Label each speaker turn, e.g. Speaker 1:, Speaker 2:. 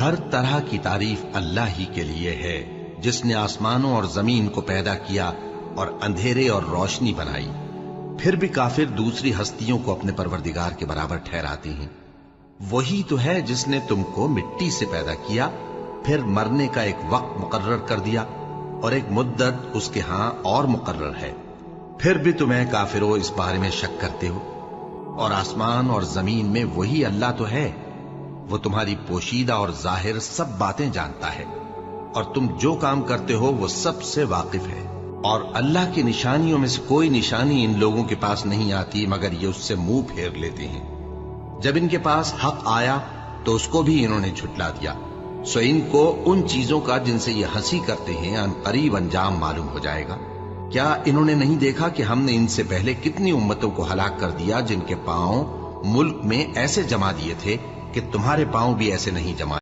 Speaker 1: ہر طرح کی تعریف اللہ ہی کے لیے ہے، جس نے آسمانوں اور زمین کو پیدا کیا اور اندھیرے اور روشنی بنائی۔ پھر بھی کافر دوسری ہستیوں کو اپنے پروردگار کے برابر ٹھہراتے ہیں۔ وہی تو ہے جس نے تم کو مٹی سے پیدا کیا، پھر مرنے کا ایک وقت مقرر کر دیا اور ایک مدت اس کے ہاں اور مقرر ہے، پھر بھی تمہیں کافروں اس بارے میں شک کرتے ہو۔ اور آسمان اور زمین میں وہی اللہ تو ہے، وہ تمہاری پوشیدہ اور ظاہر سب باتیں جانتا ہے، اور تم جو کام کرتے ہو وہ سب سے واقف ہے۔ اور اللہ کی نشانیوں میں سے کوئی نشانی ان لوگوں کے پاس نہیں آتی مگر یہ اس سے منہ پھیر لیتے ہیں۔ جب ان کے پاس حق آیا تو اس کو بھی انہوں نے جھٹلا دیا، سو ان کو ان چیزوں کا جن سے یہ ہنسی کرتے ہیں ان قریب انجام معلوم ہو جائے گا۔ کیا انہوں نے نہیں دیکھا کہ ہم نے ان سے پہلے کتنی امتوں کو ہلاک کر دیا جن کے پاؤں ملک میں ایسے جما دیے تھے کہ تمہارے پاؤں بھی ایسے نہیں جما